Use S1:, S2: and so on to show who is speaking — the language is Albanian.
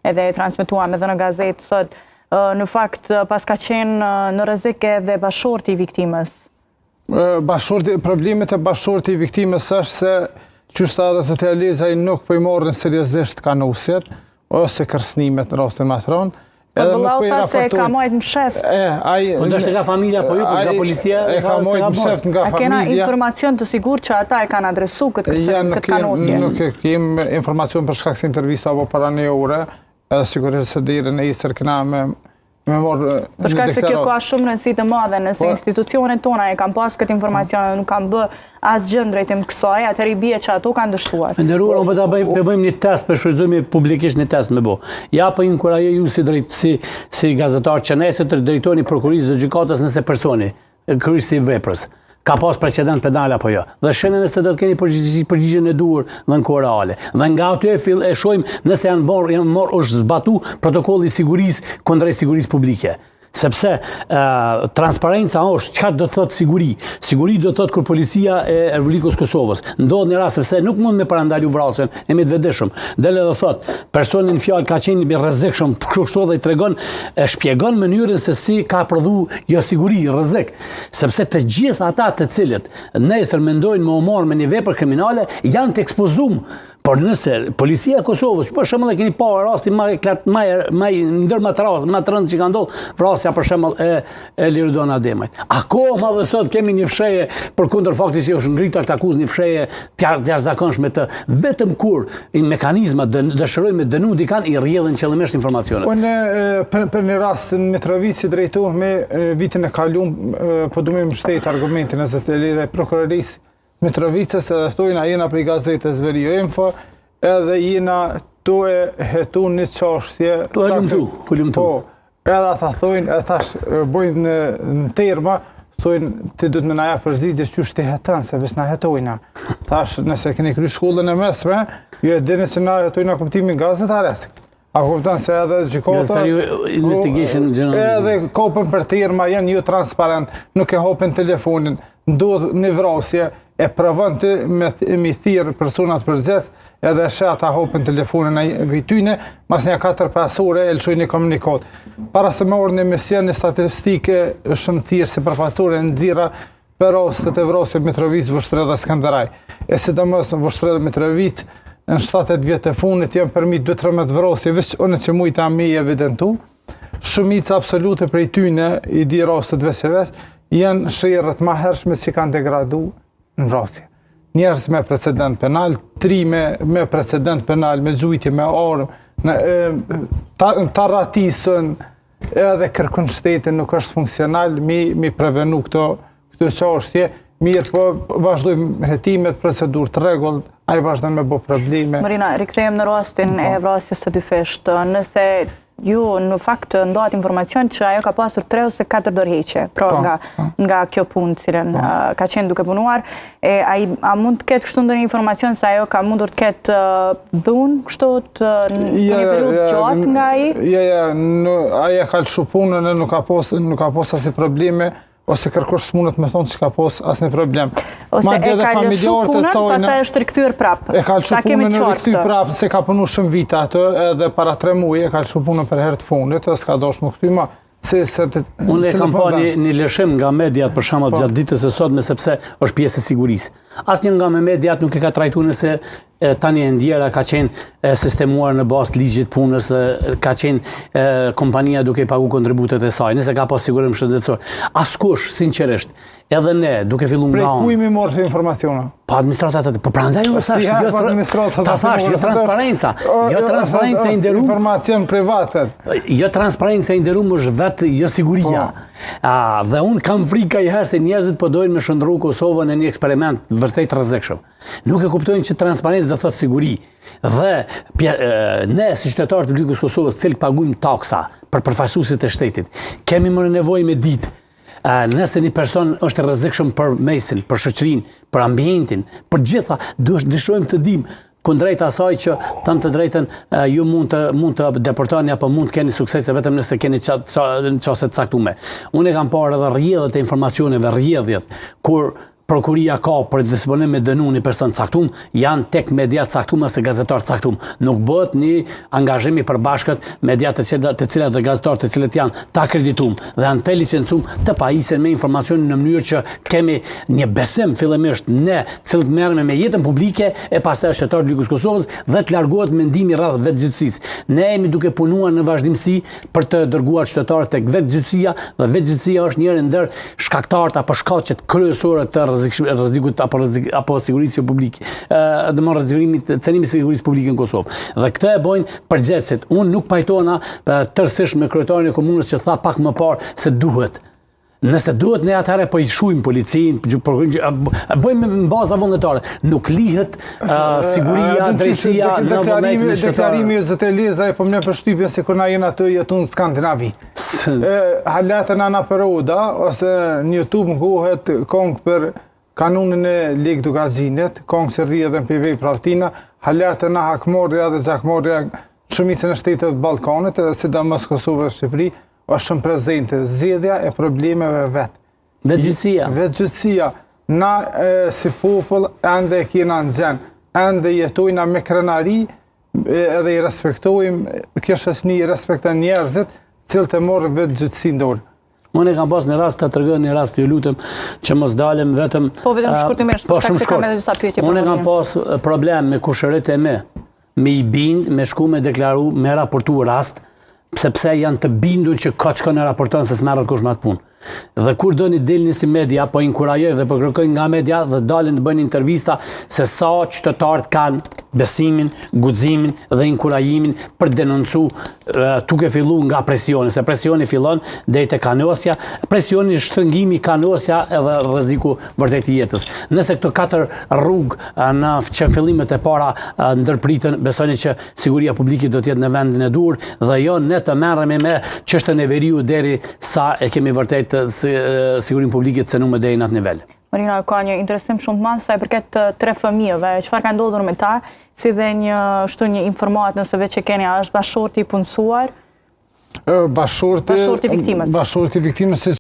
S1: edhe e transmituam edhe në gazetë, thot, në fakt pas ka qenë në rrezik edhe bashorti i viktimës.
S2: Problemet e bashorti i viktimës është se qyshta edhe socializaj nuk po i morën seriozisht kanusjet, ose kërsnimet në rastin më të rënë.
S1: Po vëllau tha se ka mojt në sheft.
S3: Po ndështë nga familja, po ju, po nga policia
S2: e ka mojt në sheft nga familja.
S1: A kena informacion të sigur që ata e kanë adresu këtë kanusje?
S2: Nuk kem informacion për shkak se intervista apo para një ore, edhe sigurisht se deri në Isër këna me morë
S1: për shkak se kjo ka shumë rëndësi të madhe, nëse institucionet tona e kanë pas këtë informacion dhe nuk kanë bë asgjë drejtim kësaj, atëherë i bie që ato kanë dështuar.
S3: Nderuar, unë po bëjmë një test, për shfrytëzojmë publikisht një test me bo. Ja po inkurajoj ju si gazetar që nesër të drejtoni prokurisë dhe gjykatës nëse personi, kryesi i veprës, ka pas precedent penal apo jo. Dhe shënën nëse do të keni përgjigjen e duhur dhe në kohë reale. Dhe nga aty e shohim nëse janë marrë është zbatu protokolli i sigurisë kundrejt sigurisë publike. Sepse transparenca është, çka do të thotë siguri? Siguri do të thotë kur policia e Republikës Kosovës ndodh një rast sepse nuk mund me parandalu vrasjen, jemi të vetëdijshëm. Dele dhe thotë, personi në fjalë ka qenë i rrezikshëm, kështu dhe i tregon, shpjegon mënyrën se si ka prodhu jo siguri, rrezik. Sepse të gjithë ata të cilët nesër mendojnë me u marrë me një vepër kriminale janë të ekspozuar. Por nëse policia e Kosovës, për shembull e keni parë rastin ndër më të rëndë që ka ndodhur, vrasja për shembull e Liridon Ademajt. Akoma dhe sot kemi një fshehje përkundër faktit që është ngritur këtë akuzë, një fshehje të jashtëzakonshme të vetëm kur i mekanizmat dëshirojnë me dënu dikan i rrjedhin qëllimisht informacionet.
S2: Unë për një rast në Mitrovici drejtohem me vitin e kaluar, po duam të mbështet argumentin e zotërisë e prokurorisë Mitrovicës, edhe thojnë a jena prej gazetës Verijo Info, edhe jena tu e hetu një qashtje.
S3: Tu e lumëtu.
S2: Edhe ata thojnë, edhe tash bojnë në terma, thojnë ti du të me naja përgjigje që ti hetën, se vis na hetojna. Tash nëse keni kry shkollën e mesme, ju e dini që na hetojna kuptimin gazetaresk. A kuptan se edhe gjykata edhe kopën për terma janë jo transparent, nuk e hopin telefonin, ndodh një vrasje, e provon të me thirr personat përgjiths, edhe shata hopin telefonin e vityne, mas një 4-5 ore e lëshoj një komunikat. Para se me orë një mision një statistike shumë thirë si përfaqësore në nxirra për rastet e vrasjes Mitrovic, Vushtrë dhe Skënderaj. E sidomos në Vushtrë dhe Mitrovic, në 7 vjet e fundit janë përmi 2-13 vrasje, veç unë që mujta me evidentu. Shumica absolute prej tyne, i di rastet veçeves, janë shërët ma hershme që kanë degradu në vrasje. Njerëz me precedent penal, 3 me precedent penal, me gjujtje, me armë, të ratisën, edhe kërkon shtetin nuk është funksional, mi prevenu këto qashtje, mirë po vazhdojmë hetimet, procedur të rregull, ai vazhdojnë me bo probleme.
S1: Marina, rikthehem në rastin e vrasjes së dyfisht. Nëse ju në fakt ndohet informacion që ajo ka pasur 3 ose 4 dorëheqje, nga kjo punë cilën ka qenë duke punuar, a mund të ketë kështu ndonjë informacion se ajo ka mundur të ketë dhunë kështu në një periudhë gjatë nga ai?
S2: Aja ka lëshu punën, nuk ka pas asnjë probleme, ose kërkosh s'mundet me thonë që ka pos asnjë problem.
S1: Ose e ka lëshu punën, pastaj është rikthyer prapë.
S2: E ka lëshu punën, rikthyer prapë, se ka punu shumë vite atë, edhe para 3 muaj e ka lëshu punën për herë të fundit, edhe s'ka dosh më këty ma.
S3: Unë e kam pa një lëshim nga mediat për shembull gjatë ditës së sotme sepse është pjesë e sigurisë. Asnjë nga me mediat nuk e ka trajtuar nëse tani e ndjera ka qenë sistemuar në bazë ligjit punës, ka qenë kompania duke pagu kontributet e saj, nëse ka pas sigurim shëndetësor. Askush, sinqerisht, edhe ne, duke filluar nga
S2: unë. Prej kuj mi morë informaciona?
S3: Pa administratat, po prandaj unë thash, ta thash, jo transparenca, jo transparenca i nderuar.
S2: Informacion privatet.
S3: Jo transparenca i nderuar është vetë jo siguria. Dhe unë kam frikë i herë se njerëzit po dojnë me shndërru Kosovën në një eksperiment vërtet rrezikshëm. Nuk e kuptojnë që transparencë do thotë siguri. Dhe ne si qytetarë të Republikës Kosovës, cilë pagujmë taksa për përfaqësuesit e shtetit, kemi më nevojë me ditë nëse një person është rrezikshëm për mesin, për shoqërinë, për ambientin, për gjitha, dëshirojmë të dimë kundrejt asaj që tam të drejtën ju mund të deportoni apo mund të keni suksese vetëm nëse keni çaste të caktuara. Unë kam parë edhe rrjedhjet e informacioneve, rrjedhjet kur prokuria ka për disponim me dënu një person caktum, janë tek media caktum ose gazetar caktum. Nuk bëhet një angazhim i përbashkët media të cilat dhe gazetar të cilët janë të akreditum dhe janë të licencum të pajisen me informacion në mënyrë që kemi një besim fillimisht ne cilët merremi me jetën publike e pastaj shtetar të Ligës Kosovës dhe të largohet mendimi rreth vetëgjyqësisë. Ne jemi duke punuar në vazhdimsi për të dërguar qytetarët tek vetëgjyqësia dhe vetëgjyqësia është njëri ndër shkaktarët apo shkaqet kryesore të rrezikut apo sigurisë publike, domthonë rrezikimit cenimit të sigurisë publike në Kosovë. Dhe këtë e bojnë përgjithësit. Unë nuk pajtona tërësisht me kryetarin e komunës që tha pak më parë se duhet. Nëse duhet ne atëherë po i shujmë policinë, bëjmë në baza vullnetare. Nuk lihet siguria, drejtësia në vullnetin e shtetarëve.
S2: Deklarimi zëtë Leza e po më përshtypje si kur na jena të jetun në Skandinavi. Haletën ana periuda, ose në YouTube ngohet kong për kanunin e Ligë të Gazinet, kong se rrje dhe në PV Pravtina, haletën na hakmorja dhe zakmorja shumicën e shtetet Ballkanit, edhe sidomos Kosovë dhe Shqipëri, është shumë prezente zgjedhja e problemeve vetë.
S3: Vetëgjyqësia.
S2: Vetëgjyqësia. Na si popull ende e kena në gjenë, ende jetojna me krenari edhe i respektojmë, kjo shoqëni i respekton njerëzit, cilët e morën vetëgjyqësinë dorë.
S3: Unë e kam pas një rast të tregoj një rast, ju lutem që mos dalem vetëm...
S1: Po vetëm shkurtimisht, për shkak se kam edhe disa pyetje.
S3: Unë e kam pas problem me kushërit e me i bind, me shku me deklaru, me raportu rast, sepse janë të bindur që ka çka në raporton se s'merret kush me atë punë. Dhe kur do një delni si media, po inkurajoj dhe po kërkoj nga media dhe dalin të bëjnë intervista se sa qytetarët kanë besimin, guximin dhe inkurajimin për denoncu duke fillu nga presioni, se presioni fillon deri te kanosja, presioni shtrëngimi kanosja edhe rreziku vërtet i jetës. Nëse këto 4 rrugë në që fillimet e para ndërpritën, besoni që siguria publike do të jetë në vendin e dur dhe jo ne të merremi me çështën e veriu deri sa e kemi vërtet sigurinë publike të cënuar deri në atë nivel.
S1: Marina, ka një interesim shumë të madh sa i përket 3 fëmijëve. Çfarë ka ndodhur me ta? Si dhe një informat nëse veç e keni, a është bashorti i punësuar?
S2: Bashorti viktimës. Bashorti viktimës